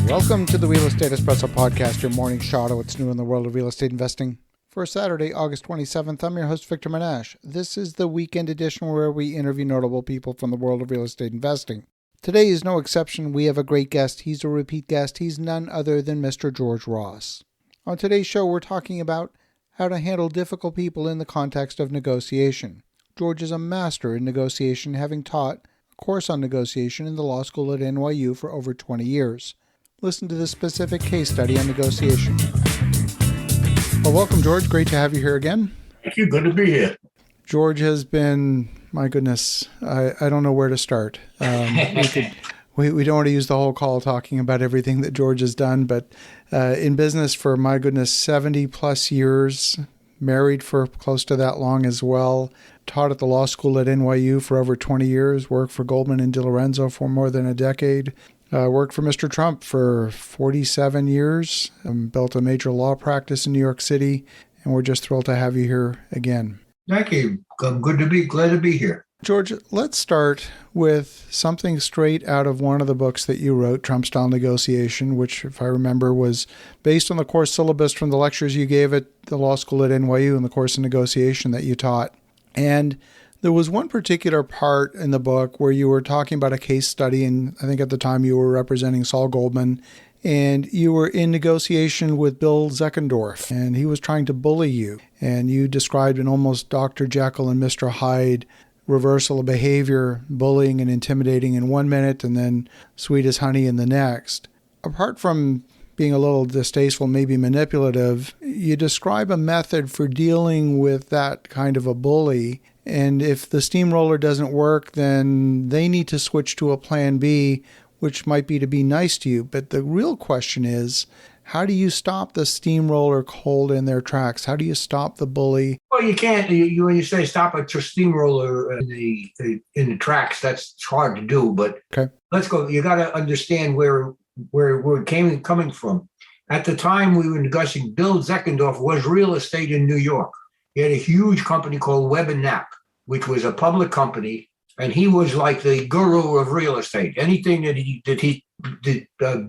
Welcome to the Real Estate Espresso Podcast, your morning shot of what's new in the world of real estate investing. For Saturday, August 27th, I'm your host, Victor Menasce. This is the weekend edition where we interview notable people from the world of real estate investing. Today is no exception. We have a great guest. He's a repeat guest. He's none other than Mr. George Ross. On today's show, we're talking about how to handle difficult people in the context of negotiation. George is a master in negotiation, having taught a course on negotiation in the law school at NYU for over 20 years. Listen to this specific case study on negotiation. Well, welcome, George. Great to have you here again. Thank you. Good to be here. George has been, my goodness, I don't know where to start. We don't want to use the whole call talking about everything that George has done, but in business for, my goodness, 70 plus years, married for close to that long as well, taught at the law school at NYU for over 20 years, worked for Goldman and DiLorenzo for more than a decade, worked for Mr. Trump for 47 years, built a major law practice in New York City, and we're just thrilled to have you here again. Thank you. Glad to be here. George, let's start with something straight out of one of the books that you wrote, Trump-Style Negotiation, which, if I remember, was based on the course syllabus from the lectures you gave at the law school at NYU and the course in negotiation that you taught. And there was one particular part in the book where you were talking about a case study, and I think at the time you were representing Sol Goldman, and you were in negotiation with Bill Zeckendorf, and he was trying to bully you. And you described an almost Dr. Jekyll and Mr. Hyde reversal of behavior, bullying and intimidating in 1 minute, and then sweet as honey in the next. Apart from being a little distasteful, maybe manipulative, you describe a method for dealing with that kind of a bully. And if the steamroller doesn't work, then they need to switch to a plan B, which might be to be nice to you. But the real question is, how do you stop the steamroller cold in their tracks? How do you stop the bully? Well, you can't. When you say stop a steamroller in the tracks, that's hard to do. But okay, let's go. You got to understand where it coming from. At the time we were discussing, Bill Zeckendorf was real estate in New York. He had a huge company called Webb and Knapp, which was a public company, and he was like the guru of real estate. Anything that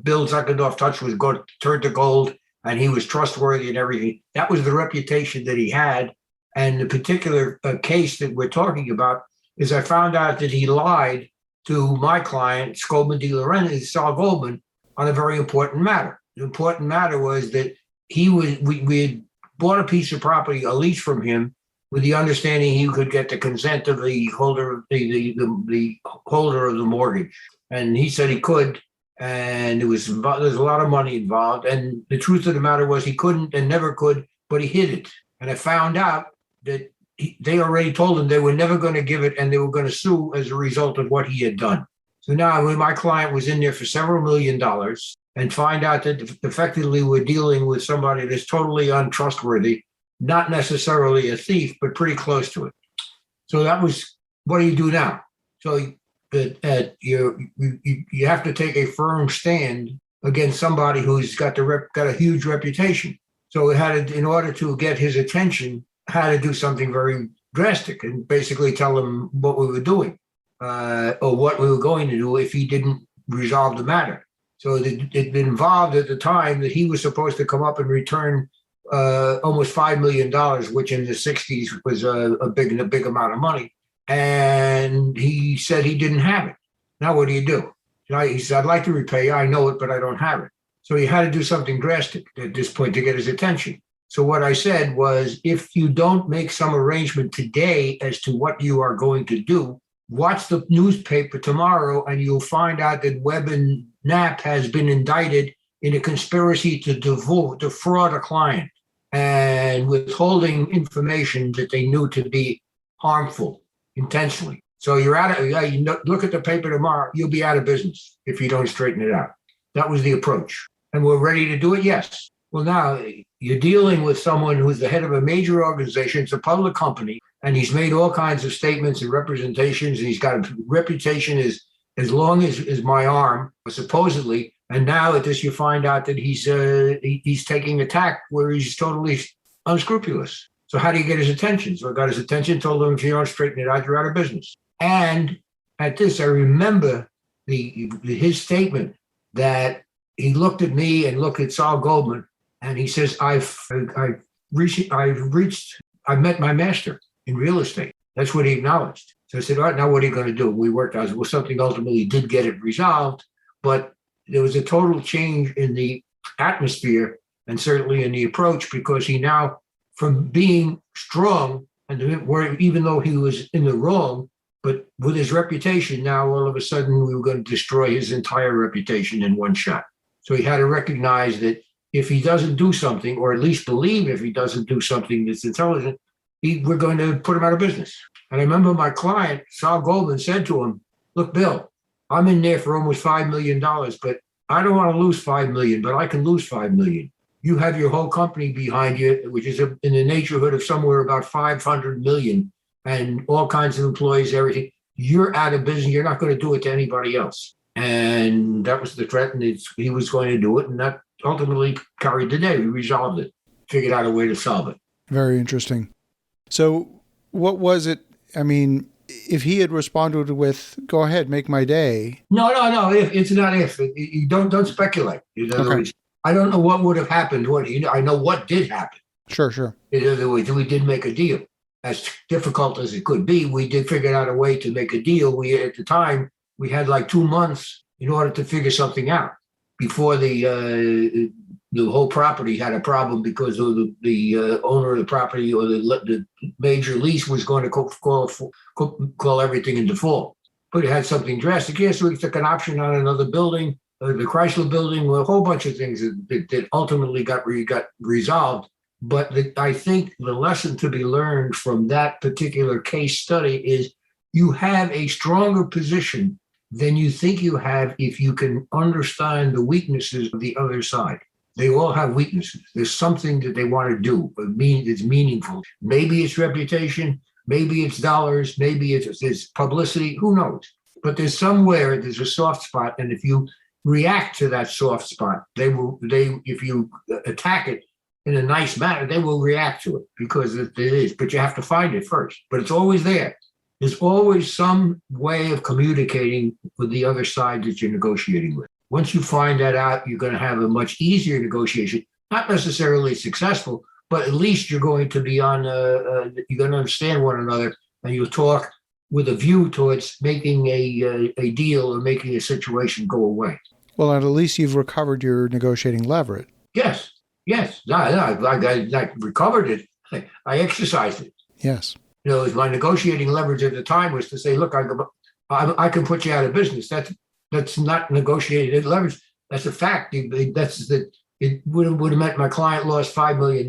Bill Zeckendorf touched was going to turn to gold, and he was trustworthy and everything. That was the reputation that he had. And the particular case that we're talking about is I found out that he lied to my client, Goldman DiLorenzo, Sol Goldman, on a very important matter. The important matter was that we had bought a piece of property, a lease from him, with the understanding he could get the consent of the holder, the holder of the mortgage. And he said he could, and there's a lot of money involved. And the truth of the matter was he couldn't and never could, but he hid it. And I found out that they already told him they were never going to give it, and they were going to sue as a result of what he had done. So now when my client was in there for several $1 million and find out that effectively we're dealing with somebody that's totally untrustworthy, not necessarily a thief, but pretty close to it. So that was, what do you do now? So you have to take a firm stand against somebody who's got a huge reputation. So in order to get his attention, had to do something very drastic and basically tell him what we were doing or what we were going to do if he didn't resolve the matter. So it involved at the time that he was supposed to come up and return almost $5 million, which in the 60s was a big amount of money. And he said he didn't have it. Now, what do you do? He said, I'd like to repay you. I know it, but I don't have it. So he had to do something drastic at this point to get his attention. So what I said was, if you don't make some arrangement today as to what you are going to do, watch the newspaper tomorrow and you'll find out that Webb and Knapp has been indicted in a conspiracy to defraud a client and withholding information that they knew to be harmful intentionally. So look at the paper tomorrow, you'll be out of business if you don't straighten it out. That was the approach. And we're ready to do it? Yes. Well, now you're dealing with someone who's the head of a major organization. It's a public company, and he's made all kinds of statements and representations, and he's got a reputation as long as my arm, supposedly. And now at this, you find out that he's taking a tack where he's totally unscrupulous. So how do you get his attention? So I got his attention, told him, if you don't straighten it out, you're out of business. And at this, I remember his statement that he looked at me and looked at Sol Goldman, and he says, I've met my master in real estate. That's what he acknowledged. So I said, all right, now what are you going to do? We worked out something ultimately did get it resolved, but there was a total change in the atmosphere and certainly in the approach, because he now, from being strong, and where even though he was in the wrong, but with his reputation, now all of a sudden we were going to destroy his entire reputation in one shot. So he had to recognize that if he doesn't do something, or at least believe if he doesn't do something that's intelligent, we're going to put him out of business. And I remember my client, Sol Goldman, said to him, look, Bill, I'm in there for almost $5 million, but I don't want to lose $5 million, but I can lose $5 million. You have your whole company behind you, which is in the neighborhood of somewhere about 500 million, and all kinds of employees, everything. You're out of business. You're not going to do it to anybody else. And that was the threat, and he was going to do it. And that ultimately carried the day. We resolved it, figured out a way to solve it. Very interesting. So what was it? I mean, if he had responded with, go ahead, make my day. No. It's not if. You don't speculate. In other words, I don't know what would have happened. I know what did happen. Sure. In other words, we did make a deal. As difficult as it could be, we did figure out a way to make a deal. At the time, we had like 2 months in order to figure something out before the whole property had a problem, because of the owner of the property, or the major lease, was going to call everything in default. But it had something drastic. Yes, we took an option on another building, the Chrysler building, a whole bunch of things that ultimately got resolved. But I think the lesson to be learned from that particular case study is you have a stronger position than you think you have if you can understand the weaknesses of the other side. They all have weaknesses. There's something that they want to do, but it's meaningful. Maybe it's reputation, maybe it's dollars, maybe it's publicity, who knows? But there's a soft spot, and if you react to that soft spot, if you attack it in a nice manner, they will react to it, because it is. But you have to find it first. But it's always there. There's always some way of communicating with the other side that you're negotiating with. Once you find that out, you're going to have a much easier negotiation. Not necessarily successful, but at least you're going to be you're going to understand one another, and you'll talk with a view towards making a deal or making a situation go away. Well, at least you've recovered your negotiating leverage. Yes. I recovered it. I exercised it. Yes. My negotiating leverage at the time was to say, look, I can put you out of business. That's not negotiated leverage. That's a fact. It would have meant my client lost $5 million,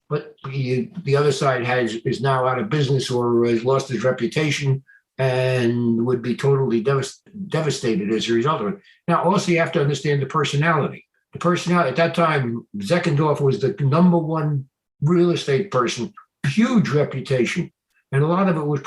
but the other side is now out of business, or has lost his reputation, and would be totally devastated as a result of it. Now, also you have to understand the personality. The personality at that time, Zeckendorf was the number one real estate person, huge reputation, and a lot of it was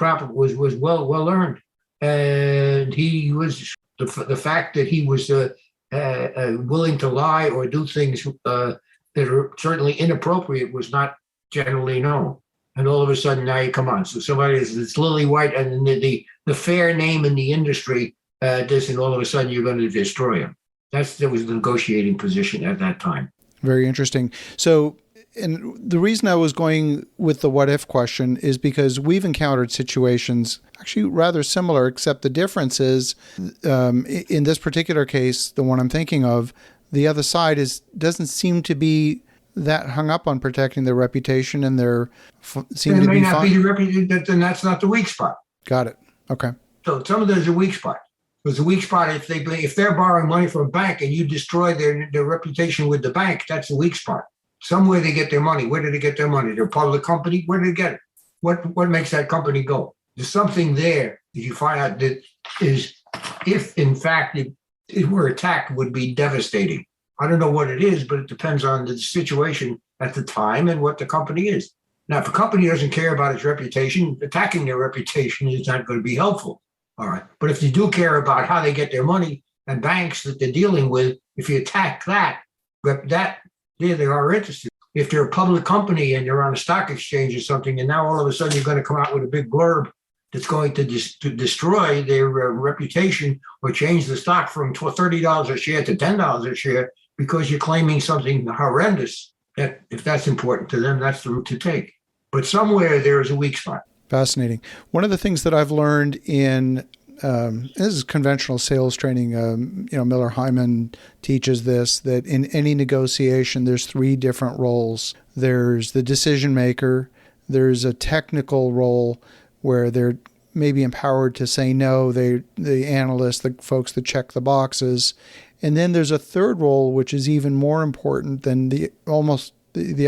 well earned. And he was the fact that he was willing to lie or do things that are certainly inappropriate was not generally known. And all of a sudden, now you come on. So somebody is lily white, and the fair name in the industry, and all of a sudden you're going to destroy him. That was the negotiating position at that time. Very interesting. So, and the reason I was going with the what if question is because we've encountered situations actually rather similar, except the difference is in this particular case, the one I'm thinking of, the other side doesn't seem to be that hung up on protecting their reputation, and seem to be fine. It may not be the reputation, then that's not the weak spot. Got it. Okay. So some of those are weak spot. Because the weak spot, if they're borrowing money from a bank and you destroy their reputation with the bank, that's the weak spot. Somewhere they get their money. Where did they get their money? They're a public company. Where did they get it? What makes that company go? There's something there that you find out that is, if in fact it were attacked, would be devastating. I don't know what it is, but it depends on the situation at the time and what the company is. Now, if a company doesn't care about its reputation, attacking their reputation is not going to be helpful. All right. But if you do care about how they get their money and banks that they're dealing with, if you attack that they are interested. If they're a public company and you're on a stock exchange or something, and now all of a sudden you're going to come out with a big blurb that's going to destroy their reputation or change the stock from $30 a share to $10 a share because you're claiming something horrendous. That if that's important to them, that's the route to take. But somewhere there is a weak spot. Fascinating. One of the things that I've learned in this is conventional sales training. Miller Hyman teaches this, that in any negotiation, there's 3 different roles. There's the decision maker. There's a technical role where they're maybe empowered to say no. The analysts, the folks that check the boxes. And then there's a third role, which is even more important than the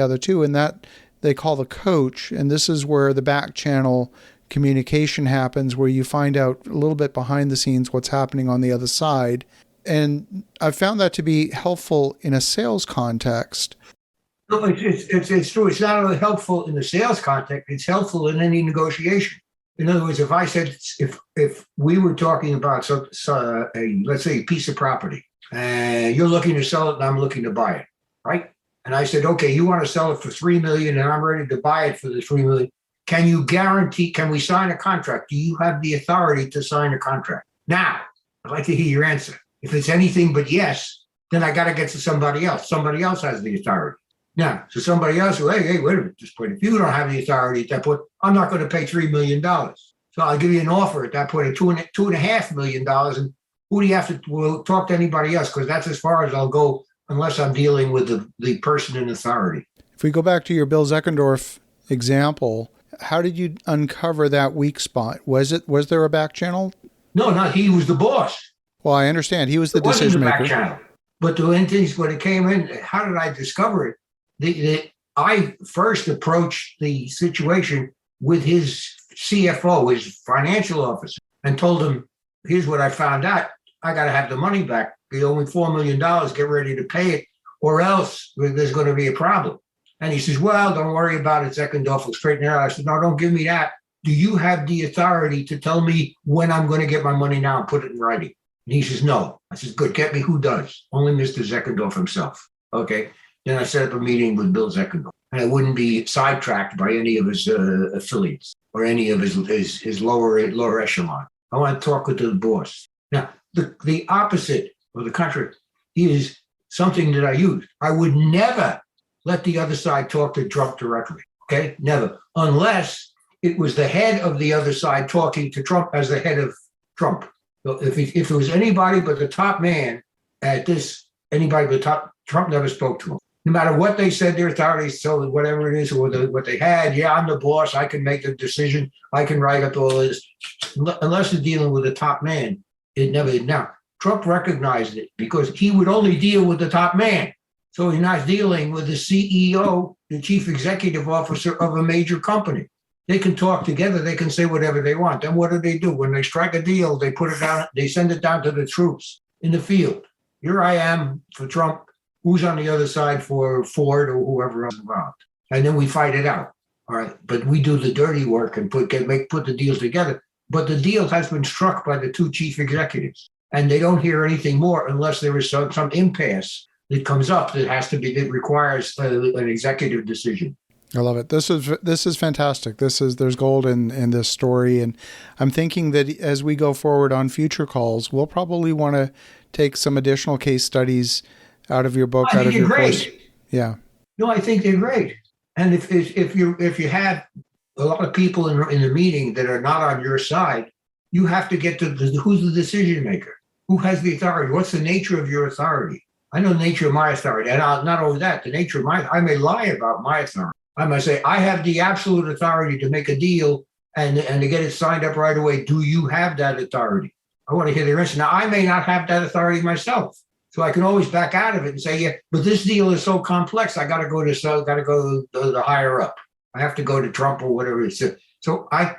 other 2, and that they call the coach. And this is where the back channel communication happens, where you find out a little bit behind the scenes what's happening on the other side. And I've found that to be helpful in a sales context. No, it's true. It's not only helpful in the sales context, it's helpful in any negotiation. In other words, if I said, if we were talking about let's say a piece of property, and you're looking to sell it and I'm looking to buy it, right? And I said, okay, you want to sell it for $3 million and I'm ready to buy it for the $3 million. Can you guarantee, can we sign a contract? Do you have the authority to sign a contract? Now, I'd like to hear your answer. If it's anything but yes, then I got to get to somebody else. Somebody else has the authority. Now, so somebody else will, hey, wait a minute, at this point, if you don't have the authority at that point, I'm not going to pay $3 million. So I'll give you an offer at that point of $2.5 million. And who do you have to talk to anybody else? Because that's as far as I'll go unless I'm dealing with the person in authority. If we go back to your Bill Zeckendorf example, how did you uncover that weak spot? Was there a back channel? No, not he was the boss. Well, I understand. He was the decision maker. Back channel. But when it came in, how did I discover it? I first approached the situation with his CFO, his financial officer, and told him, here's what I found out. I got to have the money back. You owe me $4 million. Get ready to pay it, or else there's going to be a problem. And he says, well, don't worry about it. Zeckendorf will straighten it out. I said, no, don't give me that. Do you have the authority to tell me when I'm going to get my money now and put it in writing? And he says, no. I says, good, get me who does. Only Mr. Zeckendorf himself. Okay. Then I set up a meeting with Bill Zeckendorf, and I wouldn't be sidetracked by any of his affiliates or any of his lower echelon. I want to talk with the boss. Now, the opposite or the contrary is something that I use. I would never let the other side talk to Trump directly. Okay, never, unless it was the head of the other side talking to Trump as the head of Trump. So if it was anybody but the top man anybody but top, Trump never spoke to him. No matter what they said, their authorities, so whatever it is, or what they had, yeah, I'm the boss. I can make the decision. I can write up all this. Unless you're dealing with the top man, it never. Now, Trump recognized it because he would only deal with the top man. So he's not dealing with the CEO, the chief executive officer of a major company. They can talk together. They can say whatever they want. Then what do? When they strike a deal, they put it down. They send it down to the troops in the field. Here I am for Trump. Who's on the other side for Ford or whoever else involved? And then we fight it out. All right. But we do the dirty work and put the deals together. But the deal has been struck by the 2 chief executives. And they don't hear anything more unless there is some impasse that comes up that requires an executive decision. I love it. This is fantastic. There's gold in this story. And I'm thinking that as we go forward on future calls, we'll probably want to take some additional case studies out of your book, out of your course. Yeah. No, I think they're great. And if you have a lot of people in the meeting that are not on your side, you have to get to who's the decision maker, who has the authority, what's the nature of your authority. I know the nature of my authority, and not only that, the nature of I may lie about my authority. I might say I have the absolute authority to make a deal and to get it signed up right away. Do you have that authority? I want to hear their answer. Now, I may not have that authority myself. So I can always back out of it and say, yeah, but this deal is so complex. I got to go to the higher up. I have to go to Trump or whatever it is. So I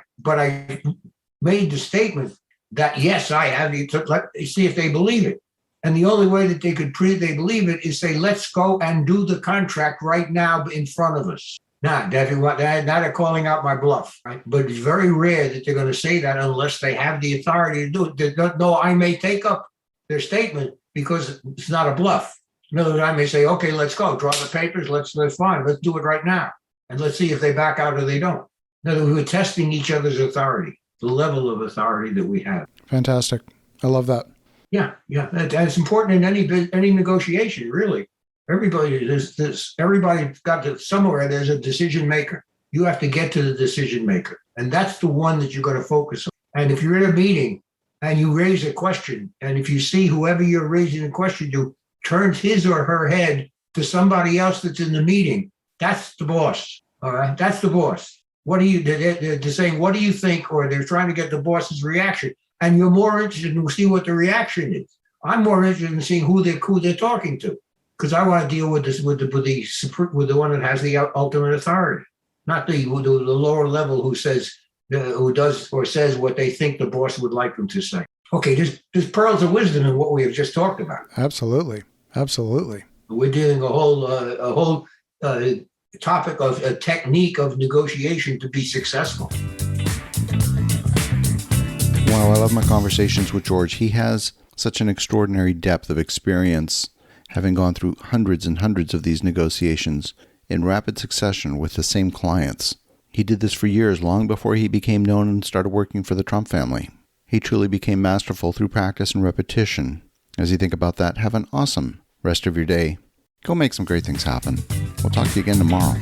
made the statement that, yes, I have let's see if they believe it. And the only way that they could prove they believe it is say, let's go and do the contract right now in front of us. Now they're calling out my bluff, right? But it's very rare that they're going to say that unless they have the authority to do it. No, I may take up their statement because it's not a bluff. In other words, I may say, okay, let's go, draw the papers, let's fine, let's do it right now. And let's see if they back out or they don't. In other words, we're testing each other's authority. the level of authority that we have. Fantastic. I love that. Yeah, yeah, that's important in any negotiation, really. Everybody's got to somewhere. There's a decision maker. You have to get to the decision maker, and that's the one that you're going to focus on. And if you're in a meeting and you raise a question, and if you see whoever you're raising a question to turns his or her head to somebody else that's in the meeting, that's the boss. All right, that's the boss. What do you? They're saying, what do you think? Or they're trying to get the boss's reaction. And you're more interested in see what the reaction is. I'm more interested in seeing who they're talking to, because I want to deal with this with the one that has the ultimate authority, not the lower level who does or says what they think the boss would like them to say. Okay, there's pearls of wisdom in what we have just talked about. Absolutely, absolutely. We're dealing a whole topic of a technique of negotiation to be successful. Wow, I love my conversations with George. He has such an extraordinary depth of experience, having gone through hundreds and hundreds of these negotiations in rapid succession with the same clients. He did this for years, long before he became known and started working for the Trump family. He truly became masterful through practice and repetition. As you think about that, have an awesome rest of your day. Go make some great things happen. We'll talk to you again tomorrow.